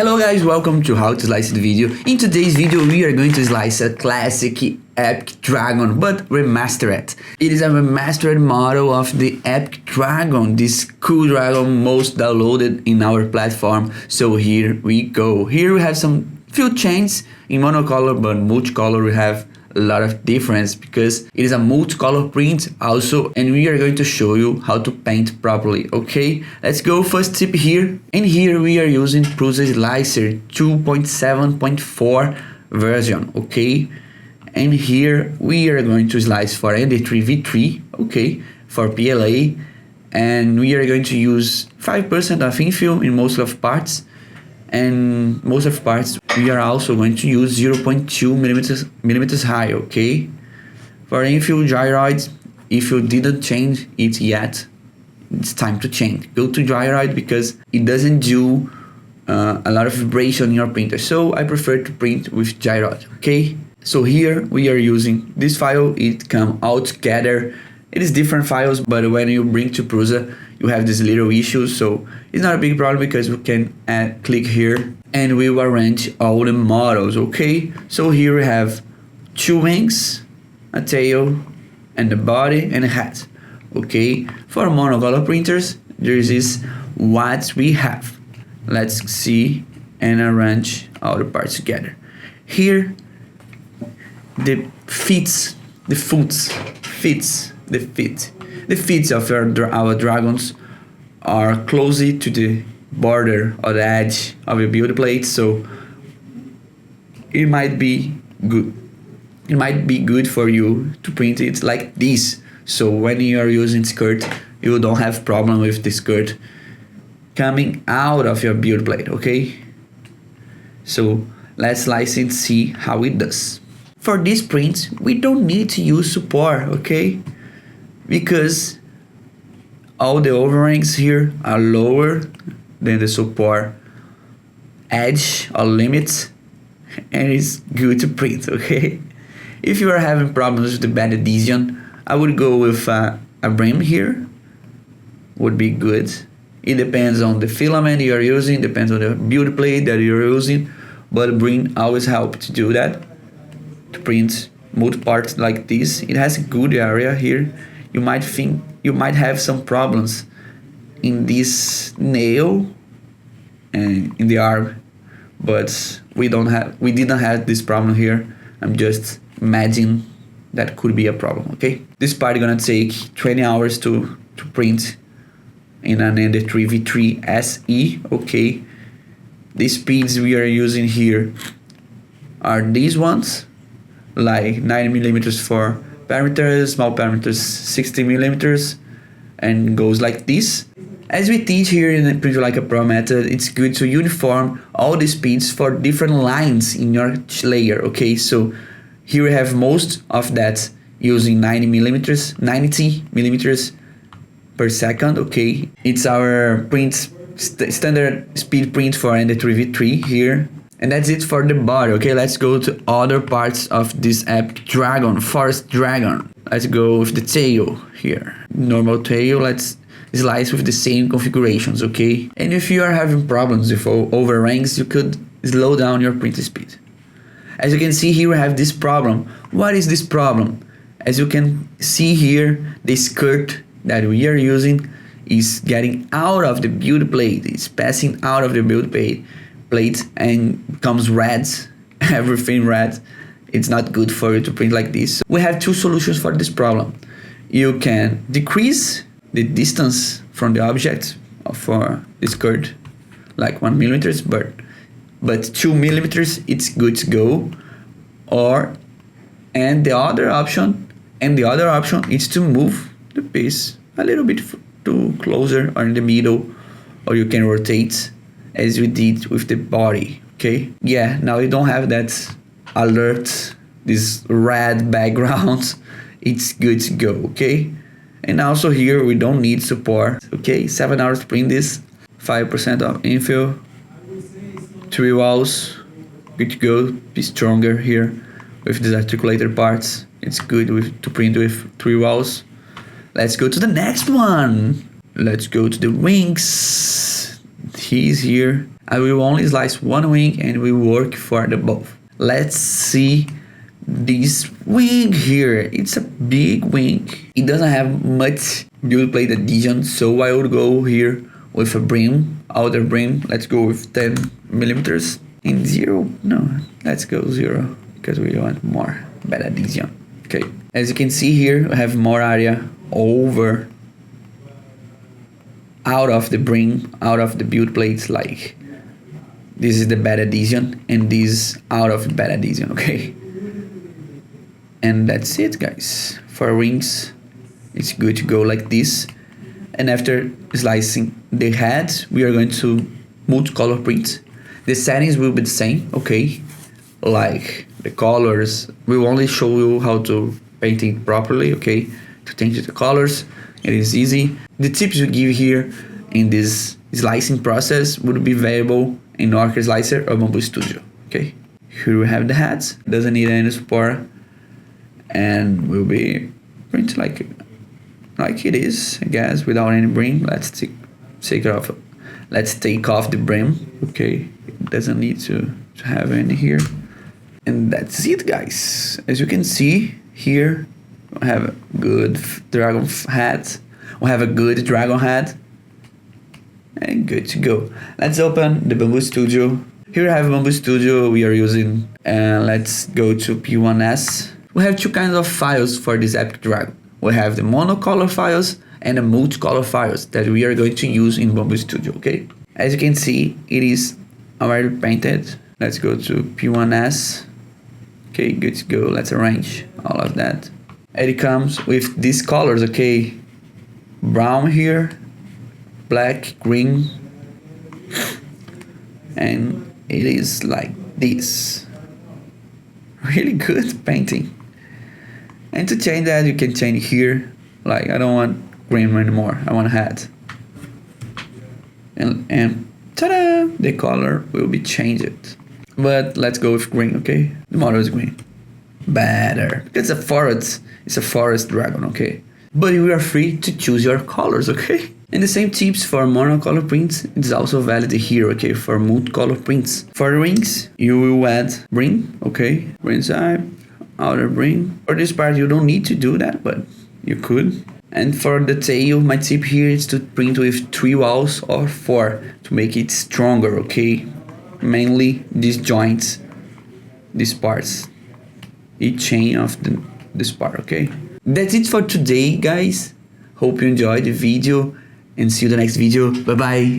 Hello guys, welcome to How to Slice the Video. In today's video we are going to slice a classic Epic Dragon but remastered. It is a remastered model of the Epic Dragon, this cool dragon most downloaded in our platform. So here we go. Here we have some few changes in monocolor, but multicolor we have a lot of difference because it is a multicolor print also, and we are going to show you how to paint properly. Okay, let's go. First tip here, and here we are using Prusa Slicer 2.7.4 version. Okay, and here we are going to slice for ND3V3, okay, for PLA, and we are going to use 5% of infill in most of parts, and most of parts we are also going to use 0.2 millimeters high. Okay, for infill gyroid, if you didn't change it yet, it's time to change. Go to gyroid because it doesn't do a lot of vibration in your printer, so I prefer to print with gyroid. Okay, so here we are using this file. It come all together. It is different files, but when you bring to Prusa, you have this little issue, so it's not a big problem because we can click here and we will arrange all the models. Okay, so here we have two wings, a tail, and the body and a head. Okay, for monocolor printers, this is what we have. Let's see and arrange all the parts together. Here, the feet of our dragons are closely to the border or the edge of your build plate, so it might be good. It might be good for you to print it like this, so when you are using skirt, you don't have problem with the skirt coming out of your build plate. Okay, so let's slice and see how it does. For this print, we don't need to use support, okay, because all the overhangs here are lower than the support edge or limits, and it's good to print. Okay, if you are having problems with the bad adhesion, I would go with a brim here, would be good. It depends on the filament you are using, depends on the build plate that you're using, but brim always help to do that, to print multi parts like this. It has a good area here. You might think you might have some problems in this nail and in the arm, but we didn't have this problem here. I'm just imagining that could be a problem. Okay, this part is gonna take 20 hours to print in an ND3V3 SE. Okay, the speeds we are using here are these ones, like 90 millimeters for parameters, small parameters 60 millimeters, and goes like this. As we teach here in the Print Like a Pro method, it's good to uniform all the speeds for different lines in your layer. Okay, so here we have most of that using 90 millimeters per second. Okay, it's our standard speed print for ND3V3 here. And that's it for the body. Okay, let's go to other parts of this Epic Dragon, Forest Dragon. Let's go with the tail here. Normal tail, let's slice with the same configurations, okay? And if you are having problems with overhangs, you could slow down your print speed. As you can see here, we have this problem. What is this problem? As you can see here, the skirt that we are using is getting out of the build plate. It's passing out of the build plate and becomes red, everything red. It's not good for you to print like this. We have two solutions for this problem. You can decrease the distance from the object for the skirt, like 1 millimeter, but 2 millimeters it's good to go. And the other option is to move the piece a little bit to closer or in the middle, or you can rotate as we did with the body. Okay, yeah, now you don't have that alert, this red background. It's good to go. Okay, and also here we don't need support. Okay, 7 hours to print this, 5% of infill, 3 walls, good to go. Be stronger here with these articulated parts. It's good to print with 3 walls. Let's go to the next one. Let's go to the wings. keys here. I will only slice one wing and we work for the both. Let's see this wing here. It's a big wing. It doesn't have much build plate adhesion, so I would go here with a brim, outer brim. Let's go with 10 millimeters. In 0, no, let's go 0 because we want more bad adhesion. Okay, as you can see here, we have more area over out of the brim, out of the build plates. Like this is the bad adhesion and this out of bad adhesion. Okay, and that's it, guys. For wings, it's good to go like this. And after slicing the head, we are going to multicolor print. The settings will be the same, okay? Like the colors, we will only show you how to paint it properly, okay? To change the colors, it is easy. The tips we give here in this slicing process would be available in Orca Slicer or Bamboo Studio, okay? Here we have the heads, doesn't need any support, and will be printed like it is, I guess, without any brim. Let's take off the brim, okay? It doesn't need to have any here. And that's it, guys. As you can see here, we have a good dragon head. We have a good dragon head. And good to go. Let's open the Bamboo Studio. Here we have Bamboo Studio we are using. And let's go to P1S. We have two kinds of files for this epic dragon. We have the monocolor files and the multicolor files that we are going to use in Bamboo Studio, okay? As you can see, it is already painted. Let's go to P1S. Okay, good to go. Let's arrange all of that. And it comes with these colors, okay? Brown here, black, green, and it is like this. Really good painting. And to change that, you can change here. Like, I don't want green anymore, I want a hat. And ta-da! The color will be changed. But let's go with green, okay? The model is green. Better. It's a forest dragon, okay? But you are free to choose your colors, okay? And the same tips for monocolor prints, it's also valid here, okay? For multicolor prints. For the wings, you will add brim, okay? Brim side, outer brim. For this part, you don't need to do that, but you could. And for the tail, my tip here is to print with 3 walls or 4 to make it stronger, okay? Mainly these joints, these parts, each chain of this part, okay? That's it for today, guys. Hope you enjoyed the video and see you in the next video. Bye bye.